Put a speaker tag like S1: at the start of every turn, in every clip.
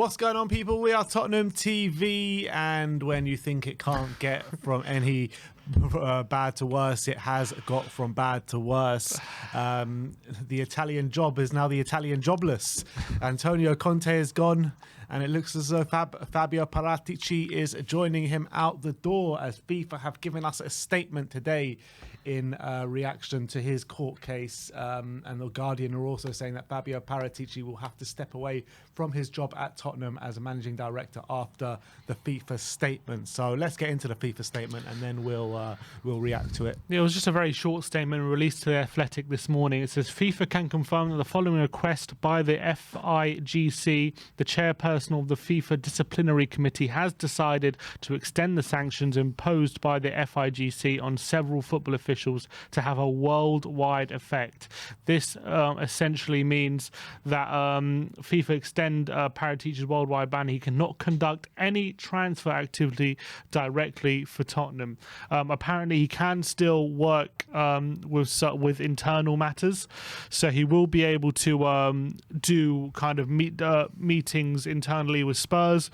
S1: What's going on, people? We are Tottenham TV, and when you think it can't get from any bad to worse, it has got from bad to worse. The Italian job is now the Italian jobless. Antonio Conte is gone, and it looks as though Fabio Paratici is joining him out the door, as FIFA have given us a statement today in reaction to his court case. And The Guardian are also saying that Fabio Paratici will have to step away from his job at Tottenham as a managing director after the FIFA statement. So let's get into the FIFA statement, and then we'll react to it.
S2: It was just a very short statement released to The Athletic this morning. It says, FIFA can confirm that the following request by the FIGC, the chairperson of the FIFA Disciplinary Committee, has decided to extend the sanctions imposed by the FIGC on several football officials to have a worldwide effect. This essentially means that FIFA extend Paratici's worldwide ban. He cannot conduct any transfer activity directly for Tottenham. Apparently, he can still work with internal matters, so he will be able to do kind of meetings internally with Spurs.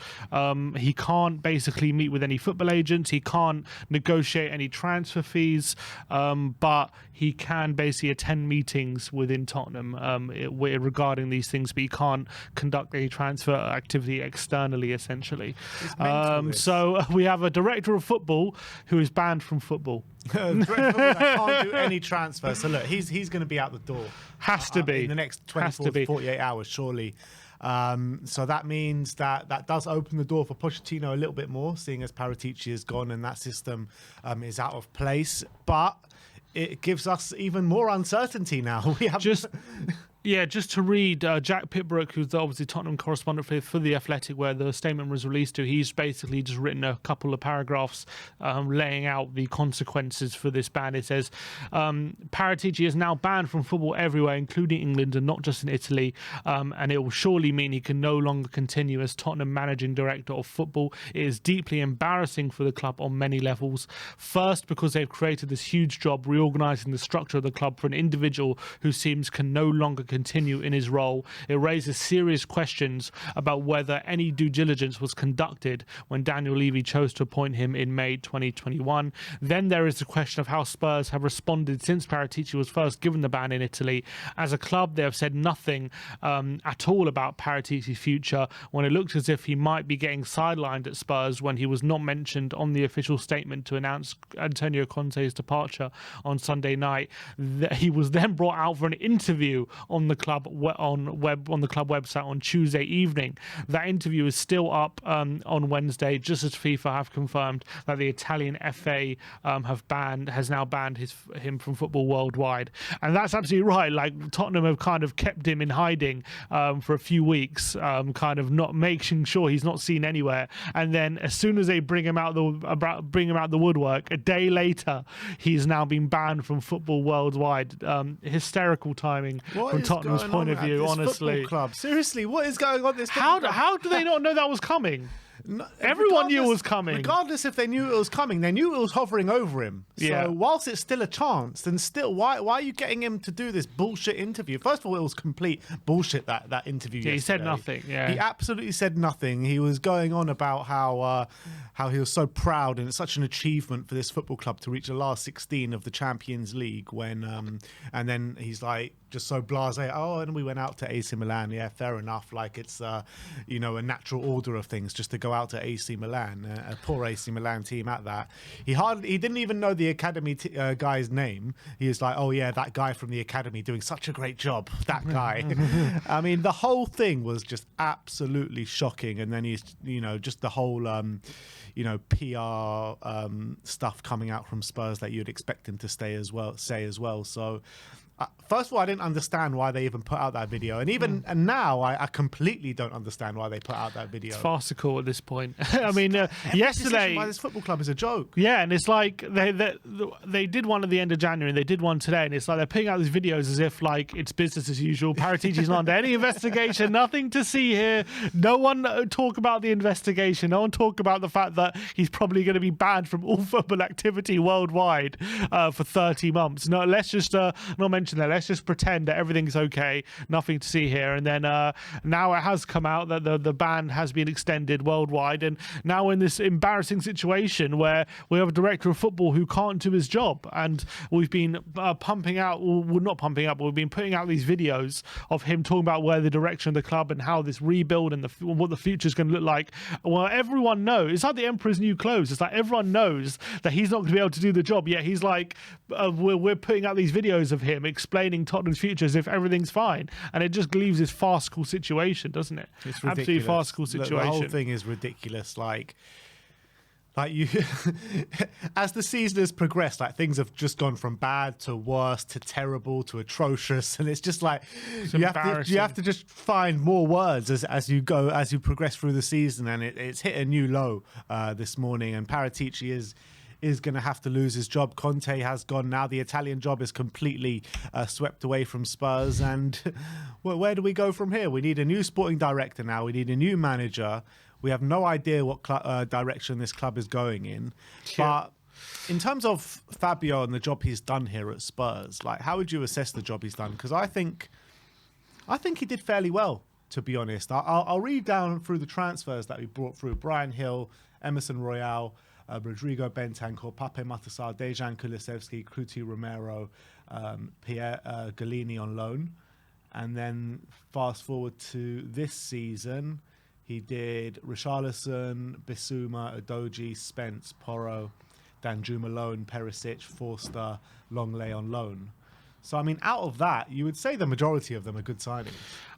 S2: He can't basically meet with any football agents. He can't negotiate any transfer fees, but he can basically attend meetings within Tottenham regarding these things, but he can't conduct any transfer activity externally, essentially. So we have a director of football who is banned from football.
S1: That can't do any transfer. So look, he's going to be out the door.
S2: Has to be
S1: in the next 24 to 48 hours, surely. So that means that does open the door for Pochettino a little bit more, seeing as Paratici is gone and that system is out of place. But it gives us even more uncertainty now. We have just to read, Jack Pitbrook, who's obviously Tottenham correspondent for The Athletic, where the statement was released to, he's basically just written a couple of paragraphs laying out the consequences for this ban. It says, Paratici is now banned from football everywhere, including England and not just in Italy, and it will surely mean he can no longer continue as Tottenham managing director of football. It is deeply embarrassing for the club on many levels. First, because they've created this huge job reorganising the structure of the club for an individual who seems can no longer continue in his role. It raises serious questions about whether any due diligence was conducted when Daniel Levy chose to appoint him in May 2021. Then there is the question of how Spurs have responded since Paratici was first given the ban in Italy. As a club, they have said nothing at all about Paratici's future, when it looks as if he might be getting sidelined at Spurs when he was not mentioned on the official statement to announce Antonio Conte's departure on Sunday night. He was then brought out for an interview on the club website on Tuesday evening. That interview is still up on Wednesday, just as FIFA have confirmed that the Italian FA has now banned him from football worldwide. And that's absolutely right. Like, Tottenham have kind of kept him in hiding for a few weeks, kind of not making sure he's not seen anywhere. And then as soon as they bring him out the woodwork, a day later, he's now been banned from football worldwide. Hysterical timing from Tottenham's point of view, honestly. Club. Seriously, what is going on?
S2: How do they not know that was coming? No, everyone knew it was coming.
S1: Regardless if they knew it was coming, they knew it was hovering over him. So whilst it's still a chance, then still, why are you getting him to do this bullshit interview? First of all, it was complete bullshit, that interview yesterday.
S2: He said nothing. Yeah,
S1: he absolutely said nothing. He was going on about how he was so proud and it's such an achievement for this football club to reach the last 16 of the Champions League when and then he's like just so blasé. Oh, and we went out to AC Milan. Yeah, fair enough. Like it's a natural order of things just to go out to AC Milan, a poor AC Milan team at that. He didn't even know the academy guy's name. He was like, oh yeah, that guy from the academy doing such a great job. That guy. I mean, the whole thing was just absolutely shocking. And then he's just the whole PR stuff coming out from Spurs that you'd expect him to say as well. So first of all, I didn't understand why they even put out that video, and now I completely don't understand why they put out that video.
S2: It's farcical at this point. I mean, yesterday,
S1: by this football club is a joke.
S2: Yeah, and it's like they did one at the end of January, and they did one today, and it's like they're putting out these videos as if like it's business as usual. Paratici's not under any investigation, nothing to see here. No one talk about the investigation. No one talk about the fact that he's probably going to be banned from all football activity worldwide for 30 months. No, let's just not mention mentioned that let's just pretend that everything's okay, nothing to see here. And then now it has come out that the ban has been extended worldwide. And now we're in this embarrassing situation where we have a director of football who can't do his job. And we've been pumping out, well, not pumping up, but we've been putting out these videos of him talking about where the direction of the club and how this rebuild and what the future is going to look like. Well, everyone knows. It's like the Emperor's New Clothes. It's like everyone knows that he's not going to be able to do the job. Yet he's like, we're putting out these videos of him explaining Tottenham's future as if everything's fine. And it just leaves this farcical situation, doesn't it?
S1: It's
S2: ridiculous. Absolutely farcical situation.
S1: The whole thing is ridiculous. Like you, as the season has progressed, like things have just gone from bad to worse to terrible to atrocious, and it's just like you have to just find more words as you progress through the season, and it's hit a new low this morning, and Paratici is going to have to lose his job. Conte has gone now. The Italian job is completely swept away from Spurs, and where do we go from here? We need a new sporting director now. We need a new manager. We have no idea what direction this club is going in. But in terms of Fabio and the job he's done here at Spurs, like, how would you assess the job he's done? Because I think he did fairly well, to be honest. I'll read down through the transfers that we brought through. Bryan Hill, Emerson Royale, Rodrigo Bentancur, Pape Matar, Dejan Kulusevski, Cruti Romero, Pierre Galini on loan. And then fast forward to this season, he did Richarlison, Bissouma, Udogie, Spence, Porro, Danjuma loan, Perisic, Forster, Longley on loan. So, I mean, out of that, you would say the majority of them are good signings.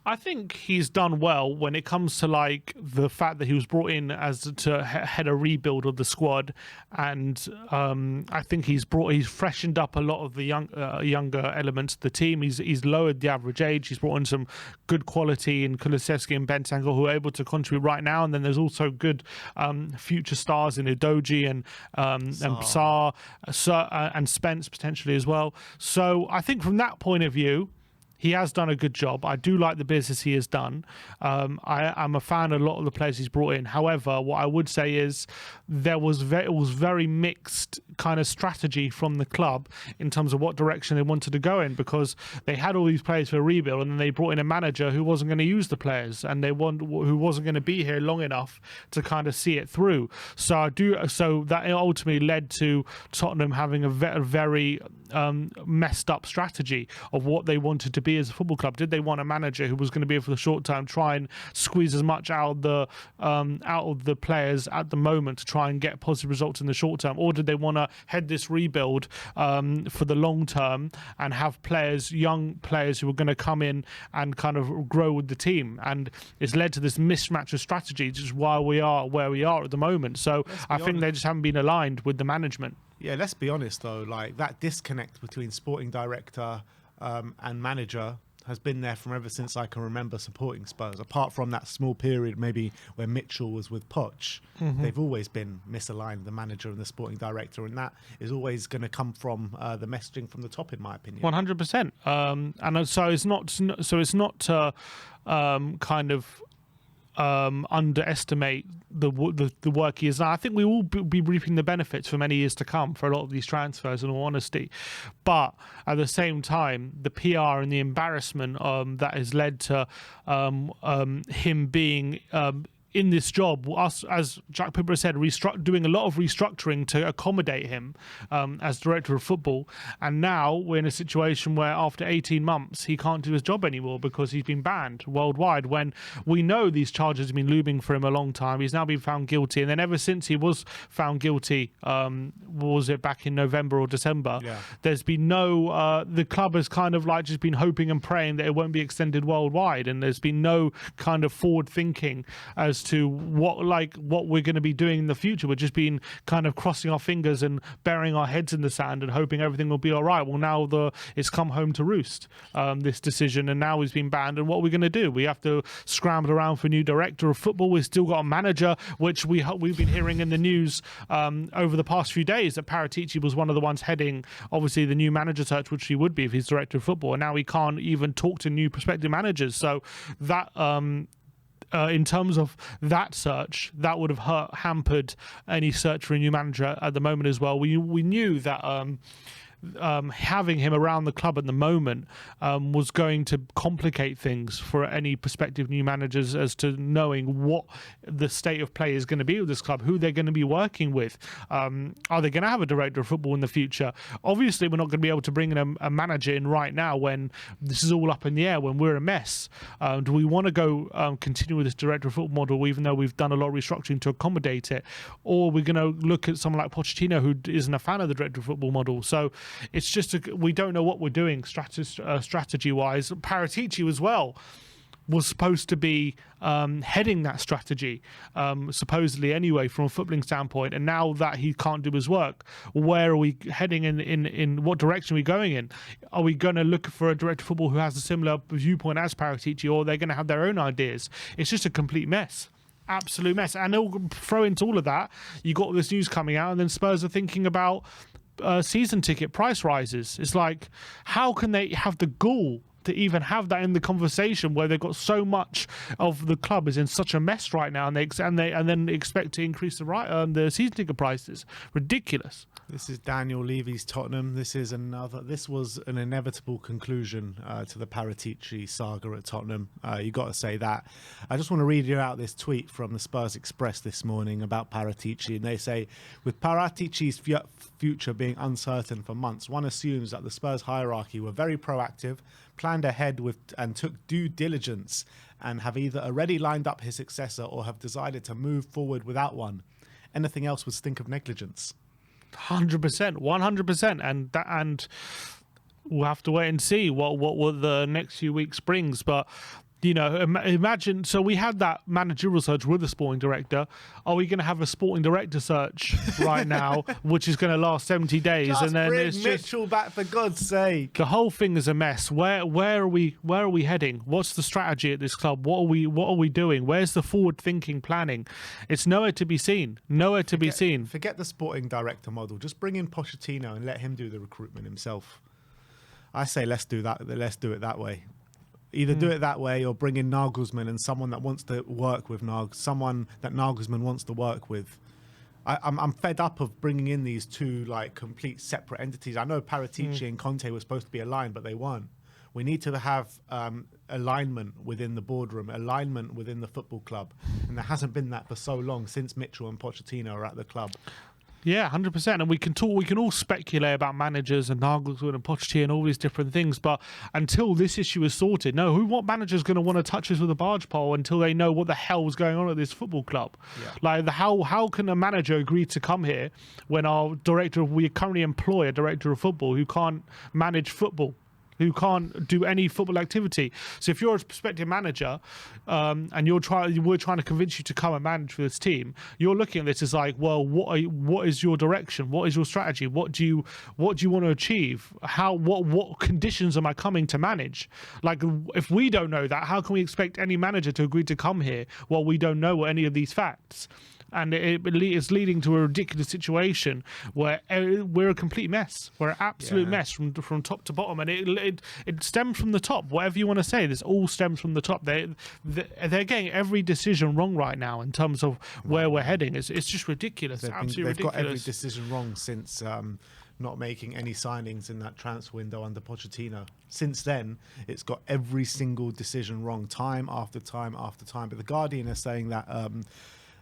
S2: I think he's done well when it comes to like the fact that he was brought in as to head a rebuild of the squad, and I think he's freshened up a lot of the younger elements of the team. He's lowered the average age. He's brought in some good quality in Kulusevski and Bentancur who are able to contribute right now, and then there's also good future stars in Udogie and Sarr and Spence potentially as well. So I think from that point of view, he has done a good job. I do like the business he has done. I'm a fan of a lot of the players he's brought in. However, what I would say is it was very mixed kind of strategy from the club in terms of what direction they wanted to go in, because they had all these players for a rebuild, and then they brought in a manager who wasn't going to use the players, and who wasn't going to be here long enough to kind of see it through. So that ultimately led to Tottenham having a very messed up strategy of what they wanted to be as a football club. Did they want a manager who was going to be here for the short term, try and squeeze as much out of the players at the moment to try and get positive results in the short term, or did they want to head this rebuild for the long term and have young players who were going to come in and kind of grow with the team? And it's led to this mismatch of strategy, which is why we are where we are at the moment. So I think they just haven't been aligned with the management.
S1: Yeah, let's be honest though, like that disconnect between sporting director and manager has been there from ever since I can remember supporting Spurs. Apart from that small period maybe where Mitchell was with Poch, they've always been misaligned, the manager and the sporting director, and that is always going to come from the messaging from the top, in my opinion.
S2: 100%. And so it's not to kind of underestimate the work he has done. I think we will be reaping the benefits for many years to come for a lot of these transfers, in all honesty. But at the same time, the PR and the embarrassment that has led to him being in this job, us, as Jack Pipper said, doing a lot of restructuring to accommodate him as director of football. And now we're in a situation where after 18 months, he can't do his job anymore because he's been banned worldwide, when we know these charges have been looming for him a long time. He's now been found guilty. And then ever since he was found guilty, was it back in November or December, there's been no, the club has kind of like just been hoping and praying that it won't be extended worldwide. And there's been no kind of forward thinking as to what we're going to be doing in the future. We're just been kind of crossing our fingers and burying our heads in the sand and hoping everything will be all right. Well, now it's come home to roost, this decision, and now he's been banned. And what are we going to do? We have to scramble around for a new director of football. We've still got a manager, which we've been hearing in the news over the past few days that Paratici was one of the ones heading, obviously, the new manager search, which he would be if he's director of football. And now he can't even talk to new prospective managers. So that in terms of that search, that would have hampered any search for a new manager at the moment as well. We knew that having him around the club at the moment was going to complicate things for any prospective new managers as to knowing what the state of play is going to be with this club, who they're going to be working with. Are they going to have a director of football in the future? Obviously, we're not going to be able to bring in a manager in right now when this is all up in the air, when we're a mess. Do we want to go continue with this director of football model, even though we've done a lot of restructuring to accommodate it? Or are we going to look at someone like Pochettino, who isn't a fan of the director of football model? So it's just we don't know what we're doing strategy-wise. Paratici as well was supposed to be heading that strategy, supposedly anyway, from a footballing standpoint. And now that he can't do his work, where are we heading in what direction are we going in? Are we going to look for a director of football who has a similar viewpoint as Paratici, or are they going to have their own ideas? It's just a complete mess. Absolute mess. And they'll throw into all of that. You got this news coming out, and then Spurs are thinking about season ticket price rises. It's like, how can they have the gall to even have that in the conversation where they've got so much of the club is in such a mess right now, and then expect to increase the season ticket prices? Ridiculous.
S1: This is Daniel Levy's Tottenham. This was an inevitable conclusion to the Paratici saga at Tottenham. You got to say that. I just want to read you out this tweet from the Spurs Express this morning about Paratici, and they say, with Paratici's future being uncertain for months, one assumes that the Spurs hierarchy were very proactive, planned ahead and took due diligence, and have either already lined up his successor or have decided to move forward without one. Anything else would stink of negligence.
S2: 100%, 100%, and we'll have to wait and see what the next few weeks brings. But you know, imagine, so we had that managerial search with the sporting director. Are we going to have a sporting director search right now, which is going to last 70 days?
S1: Just
S2: and then
S1: bring
S2: it's
S1: Mitchell back, for God's sake.
S2: The whole thing is a mess. Where are we heading? What's the strategy at this club? What are we doing? Where's the forward thinking planning? It's nowhere to be seen. Nowhere to be seen.
S1: Forget the sporting director model. Just bring in Pochettino and let him do the recruitment himself. I say let's do that. Let's do it that way. Either do it that way or bring in Nagelsmann and someone that wants to work with someone that Nagelsmann wants to work with. I'm fed up of bringing in these two like complete separate entities. I know Paratici and Conte were supposed to be aligned, but they weren't. We need to have alignment within the boardroom, alignment within the football club, and there hasn't been that for so long since Mitchell and Pochettino are at the club.
S2: Yeah, 100%. And we can all speculate about managers and Nagelsmann and Pochettino and all these different things, but until this issue is sorted, what manager's going to want to touch us with a barge pole until they know what the hell is going on at this football club? Yeah. Like, how can a manager agree to come here when we currently employ a director of football who can't manage football, who can't do any football activity? So if you're a prospective manager and we're trying to convince you to come and manage for this team, you're looking at this as like, well, what is your direction? What is your strategy? What do you want to achieve? What conditions am I coming to manage? Like, if we don't know that, how can we expect any manager to agree to come here while we don't know any of these facts? And it's leading to a ridiculous situation where we're a complete mess. We're an absolute mess from top to bottom, and it stems from the top. Whatever you want to say, this all stems from the top. They're getting every decision wrong right now in terms of where we're heading. It's just ridiculous. Absolutely ridiculous.
S1: They've got every decision wrong since not making any signings in that transfer window under Pochettino. Since then, it's got every single decision wrong, time after time after time. But the Guardian is saying that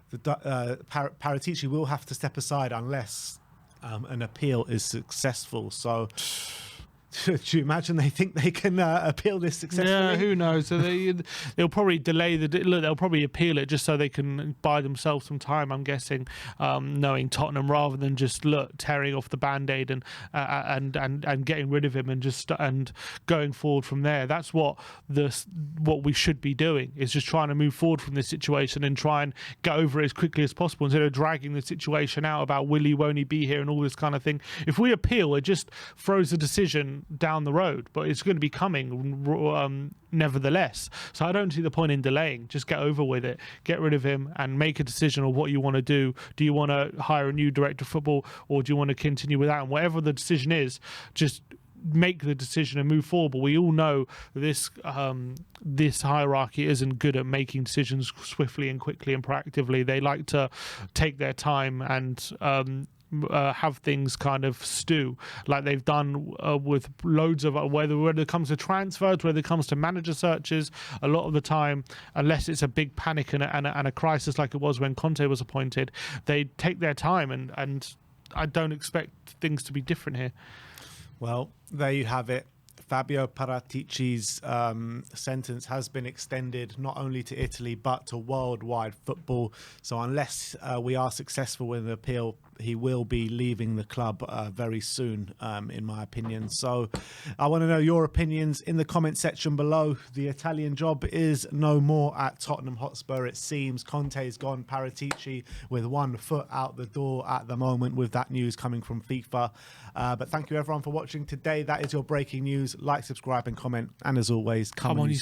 S1: Paratici will have to step aside unless an appeal is successful. So, do you imagine they think they can appeal this successfully?
S2: Yeah, who knows? So they'll probably delay they'll probably appeal it just so they can buy themselves some time, I'm guessing, knowing Tottenham, rather than just tearing off the band-aid and getting rid of him and going forward from there. That's what we should be doing, is just trying to move forward from this situation and try and get over it as quickly as possible instead of dragging the situation out about will he, won't he be here and all this kind of thing. If we appeal, it just throws the decision down the road, but it's going to be coming nevertheless. So I don't see the point in delaying. Just get over with it, get rid of him, and make a decision on what you want to do. Do you want to hire a new director of football, or do you want to continue with that? And whatever the decision is, just make the decision and move forward. But we all know this hierarchy isn't good at making decisions swiftly and quickly and proactively. They like to take their time and have things kind of stew like they've done with loads of whether it comes to transfers, whether it comes to manager searches. A lot of the time, unless it's a big panic and a crisis like it was when Conte was appointed, they take their time, and I don't expect things to be different here.
S1: Well, there you have it. Fabio Paratici's sentence has been extended not only to Italy but to worldwide football. So unless we are successful with the appeal, he will be leaving the club very soon, in my opinion. So I want to know your opinions in the comment section below. The Italian job is no more at Tottenham Hotspur, it seems. Conte's gone, Paratici with one foot out the door at the moment with that news coming from FIFA. But thank you everyone for watching today. That is your breaking news. Like, subscribe and comment. And as always, come on, you